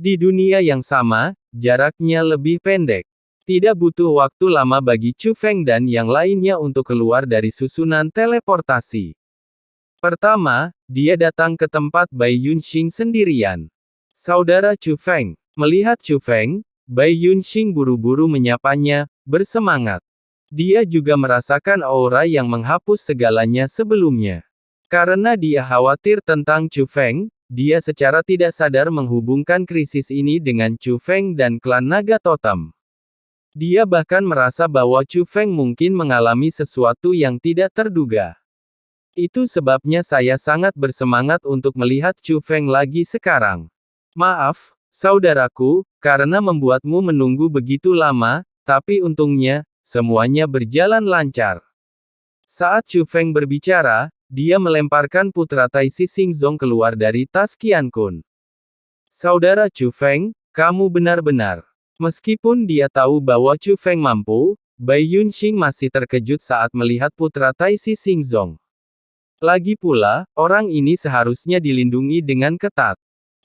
Di dunia yang sama, jaraknya lebih pendek. Tidak butuh waktu lama bagi Chu Feng dan yang lainnya untuk keluar dari susunan teleportasi. Pertama, dia datang ke tempat Bai Yunxing sendirian. Saudara Chu Feng. Melihat Chu Feng, Bai Yunxing buru-buru menyapanya, bersemangat. Dia juga merasakan aura yang menghapus segalanya sebelumnya. Karena dia khawatir tentang Chu Feng, dia secara tidak sadar menghubungkan krisis ini dengan Chu Feng dan klan Naga Totem. Dia bahkan merasa bahwa Chu Feng mungkin mengalami sesuatu yang tidak terduga. Itu sebabnya saya sangat bersemangat untuk melihat Chu Feng lagi sekarang. Maaf, saudaraku, karena membuatmu menunggu begitu lama, tapi untungnya, semuanya berjalan lancar. Saat Chu Feng berbicara, dia melemparkan putra Tai Sisingzong keluar dari tas Qian Kun. Saudara Chu Feng, kamu benar-benar. Meskipun dia tahu bahwa Chu Feng mampu, Bai Yunxing masih terkejut saat melihat putra Tai Sisingzong. Lagi pula, orang ini seharusnya dilindungi dengan ketat.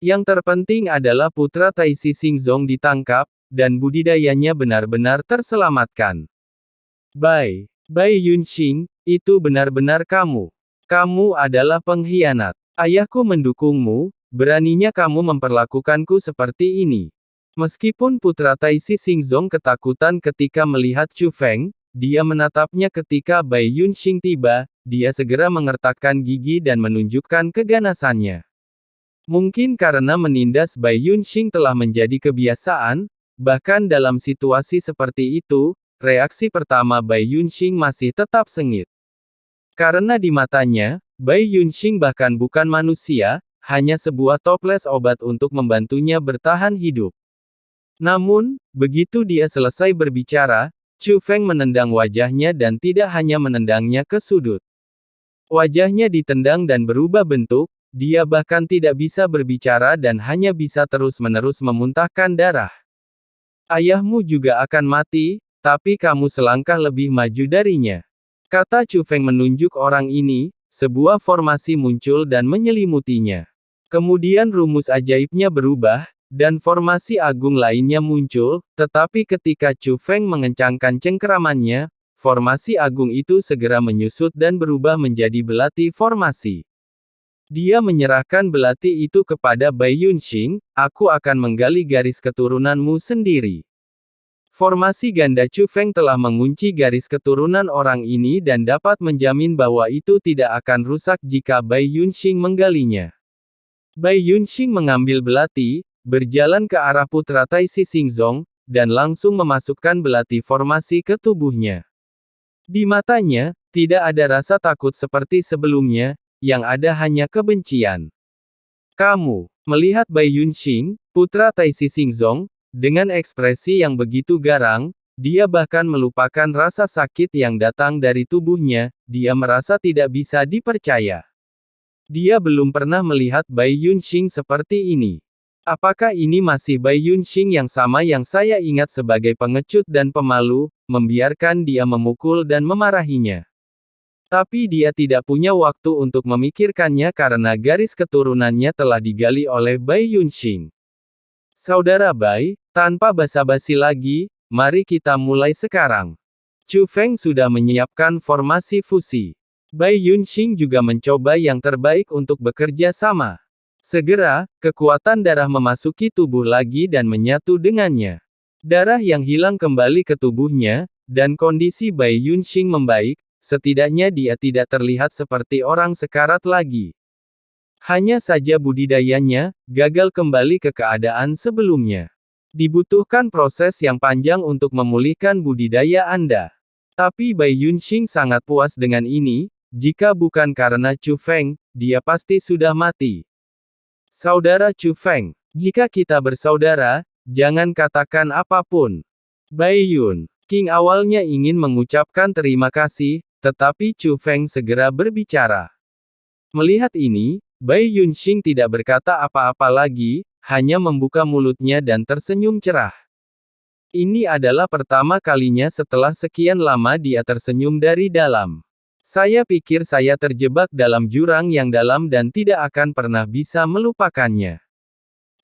Yang terpenting adalah putra Tai Sisingzong ditangkap, dan budidayanya benar-benar terselamatkan. Bai Yunxing, itu benar-benar kamu. Kamu adalah pengkhianat. Ayahku mendukungmu, beraninya kamu memperlakukanku seperti ini. Meskipun putra Tai Sisingzong ketakutan ketika melihat Chu Feng, dia menatapnya ketika Bai Yunxing tiba, dia segera mengertakkan gigi dan menunjukkan keganasannya. Mungkin karena menindas Bai Yunxing telah menjadi kebiasaan, bahkan dalam situasi seperti itu, reaksi pertama Bai Yunxing masih tetap sengit. Karena di matanya, Bai Yunxing bahkan bukan manusia, hanya sebuah toples obat untuk membantunya bertahan hidup. Namun, begitu dia selesai berbicara, Chu Feng menendang wajahnya dan tidak hanya menendangnya ke sudut. Wajahnya ditendang dan berubah bentuk, dia bahkan tidak bisa berbicara dan hanya bisa terus-menerus memuntahkan darah. Ayahmu juga akan mati, tapi kamu selangkah lebih maju darinya. Kata Chu Feng menunjuk orang ini, sebuah formasi muncul dan menyelimutinya. Kemudian rumus ajaibnya berubah, dan formasi agung lainnya muncul, tetapi ketika Chu Feng mengencangkan cengkeramannya, formasi agung itu segera menyusut dan berubah menjadi belati formasi. Dia menyerahkan belati itu kepada Bai Yunxing, aku akan menggali garis keturunanmu sendiri. Formasi ganda Chu Feng telah mengunci garis keturunan orang ini dan dapat menjamin bahwa itu tidak akan rusak jika Bai Yunxing menggalinya. Bai Yunxing mengambil belati, berjalan ke arah putra Tai Sisingzong, dan langsung memasukkan belati formasi ke tubuhnya. Di matanya, tidak ada rasa takut seperti sebelumnya, yang ada hanya kebencian. Kamu, melihat Bai Yunxing, putra Tai Sisingzong, dengan ekspresi yang begitu garang, dia bahkan melupakan rasa sakit yang datang dari tubuhnya, dia merasa tidak bisa dipercaya. Dia belum pernah melihat Bai Yunxing seperti ini. Apakah ini masih Bai Yunxing yang sama yang saya ingat sebagai pengecut dan pemalu, membiarkan dia memukul dan memarahinya? Tapi dia tidak punya waktu untuk memikirkannya karena garis keturunannya telah digali oleh Bai Yunxing. Saudara Bai, tanpa basa-basi lagi, mari kita mulai sekarang. Chu Feng sudah menyiapkan formasi fusi. Bai Yunxing juga mencoba yang terbaik untuk bekerja sama. Segera, kekuatan darah memasuki tubuh lagi dan menyatu dengannya. Darah yang hilang kembali ke tubuhnya, dan kondisi Bai Yunxing membaik, setidaknya dia tidak terlihat seperti orang sekarat lagi. Hanya saja budidayanya, gagal kembali ke keadaan sebelumnya. Dibutuhkan proses yang panjang untuk memulihkan budidaya Anda. Tapi Bai Yunxing sangat puas dengan ini, jika bukan karena Chu Feng, dia pasti sudah mati. Saudara Chu Feng, jika kita bersaudara, jangan katakan apapun. Bai Yun, King awalnya ingin mengucapkan terima kasih, tetapi Chu Feng segera berbicara. Melihat ini, Bai Yunxing tidak berkata apa-apa lagi, hanya membuka mulutnya dan tersenyum cerah. Ini adalah pertama kalinya setelah sekian lama dia tersenyum dari dalam. Saya pikir saya terjebak dalam jurang yang dalam dan tidak akan pernah bisa melupakannya.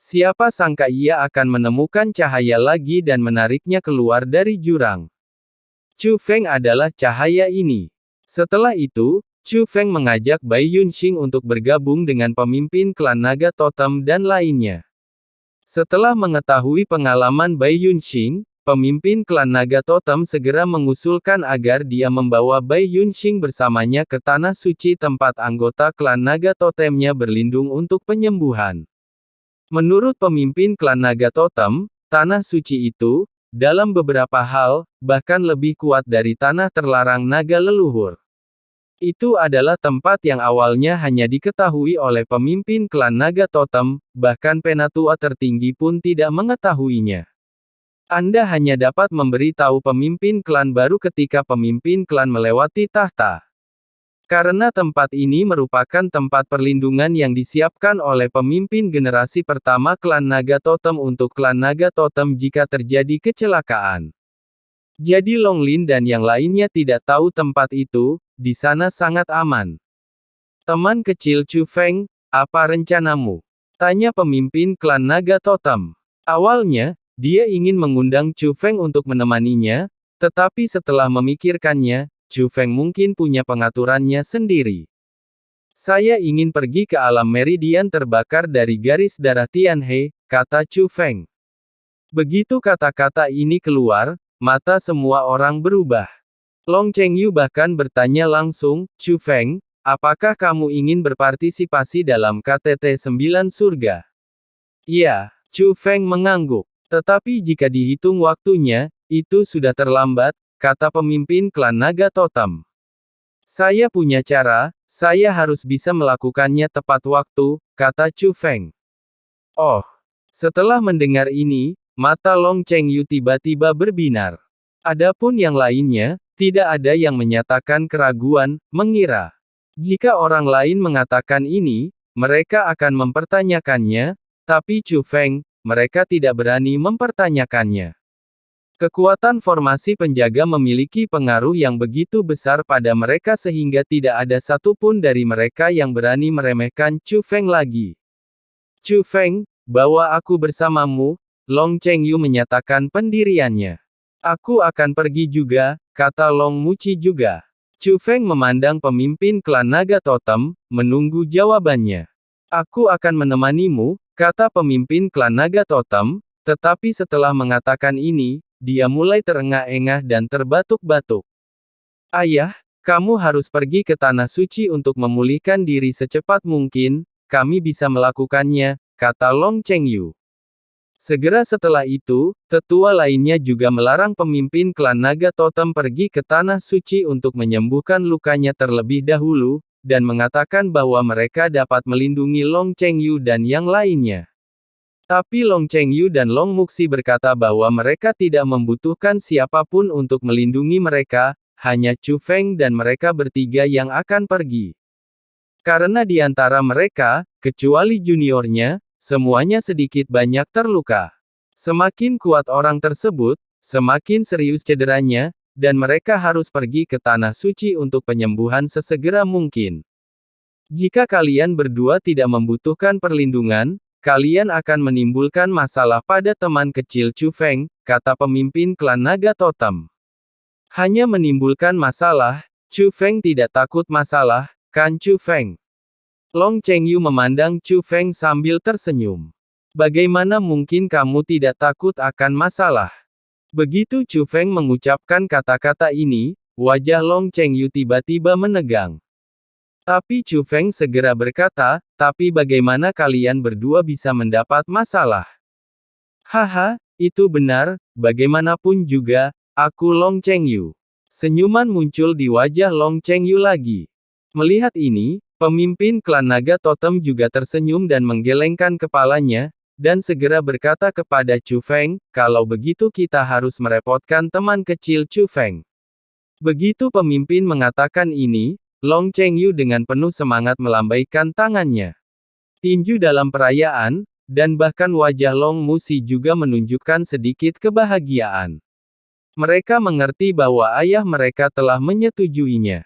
Siapa sangka ia akan menemukan cahaya lagi dan menariknya keluar dari jurang. Chu Feng adalah cahaya ini. Setelah itu, Chu Feng mengajak Bai Yunxing untuk bergabung dengan pemimpin klan naga totem dan lainnya. Setelah mengetahui pengalaman Bai Yunxing, pemimpin klan naga totem segera mengusulkan agar dia membawa Bai Yunxing bersamanya ke tanah suci tempat anggota klan naga totemnya berlindung untuk penyembuhan. Menurut pemimpin klan naga totem, tanah suci itu, dalam beberapa hal, bahkan lebih kuat dari tanah terlarang naga leluhur. Itu adalah tempat yang awalnya hanya diketahui oleh pemimpin klan naga totem, bahkan penatua tertinggi pun tidak mengetahuinya. Anda hanya dapat memberi tahu pemimpin klan baru ketika pemimpin klan melewati tahta. Karena tempat ini merupakan tempat perlindungan yang disiapkan oleh pemimpin generasi pertama klan naga totem untuk klan naga totem jika terjadi kecelakaan. Jadi Long Lin dan yang lainnya tidak tahu tempat itu, di sana sangat aman. Teman kecil Chu Feng, apa rencanamu? Tanya pemimpin klan naga totem. Awalnya, dia ingin mengundang Chu Feng untuk menemaninya, tetapi setelah memikirkannya, Chu Feng mungkin punya pengaturannya sendiri. Saya ingin pergi ke alam meridian terbakar dari garis darah Tianhe, kata Chu Feng. Begitu kata-kata ini keluar, mata semua orang berubah. Long Chengyu bahkan bertanya langsung, Chu Feng, apakah kamu ingin berpartisipasi dalam KTT 9 surga? Iya, Chu Feng mengangguk. Tetapi jika dihitung waktunya, itu sudah terlambat, kata pemimpin klan naga totem. Saya punya cara, saya harus bisa melakukannya tepat waktu, kata Chu Feng. Oh. Setelah mendengar ini, mata Long Chengyu tiba-tiba berbinar. Adapun yang lainnya, tidak ada yang menyatakan keraguan, mengira. Jika orang lain mengatakan ini, mereka akan mempertanyakannya, tapi Chu Feng, mereka tidak berani mempertanyakannya. Kekuatan formasi penjaga memiliki pengaruh yang begitu besar pada mereka sehingga tidak ada satupun dari mereka yang berani meremehkan Chu Feng lagi. Chu Feng, bawa aku bersamamu, Long Chengyu menyatakan pendiriannya. Aku akan pergi juga, kata Long Muci juga. Chu Feng memandang pemimpin klan naga totem, menunggu jawabannya. Aku akan menemanimu, kata pemimpin klan naga totem, tetapi setelah mengatakan ini, dia mulai terengah-engah dan terbatuk-batuk. Ayah, kamu harus pergi ke tanah suci untuk memulihkan diri secepat mungkin, kami bisa melakukannya, kata Long Chengyu. Segera setelah itu, tetua lainnya juga melarang pemimpin klan naga totem pergi ke tanah suci untuk menyembuhkan lukanya terlebih dahulu, dan mengatakan bahwa mereka dapat melindungi Long Chengyu dan yang lainnya. Tapi Long Chengyu dan Long Muxi berkata bahwa mereka tidak membutuhkan siapapun untuk melindungi mereka, hanya Chu Feng dan mereka bertiga yang akan pergi. Karena di antara mereka, kecuali juniornya, semuanya sedikit banyak terluka. Semakin kuat orang tersebut, semakin serius cederanya, dan mereka harus pergi ke tanah suci untuk penyembuhan sesegera mungkin. Jika kalian berdua tidak membutuhkan perlindungan, kalian akan menimbulkan masalah pada teman kecil Chu Feng, kata pemimpin klan naga totem. Hanya menimbulkan masalah, Chu Feng tidak takut masalah, kan Chu Feng? Long Chengyu memandang Chu Feng sambil tersenyum. Bagaimana mungkin kamu tidak takut akan masalah? Begitu Chu Feng mengucapkan kata-kata ini, wajah Long Chengyu tiba-tiba menegang. Tapi Chu Feng segera berkata, tapi bagaimana kalian berdua bisa mendapat masalah? Haha, itu benar, bagaimanapun juga, aku Long Chengyu. Senyuman muncul di wajah Long Chengyu lagi. Melihat ini, pemimpin klan naga totem juga tersenyum dan menggelengkan kepalanya, dan segera berkata kepada Chu Feng, kalau begitu kita harus merepotkan teman kecil Chu Feng. Begitu pemimpin mengatakan ini, Long Chengyu dengan penuh semangat melambaikan tangannya. Tinju dalam perayaan, dan bahkan wajah Long Musi juga menunjukkan sedikit kebahagiaan. Mereka mengerti bahwa ayah mereka telah menyetujuinya.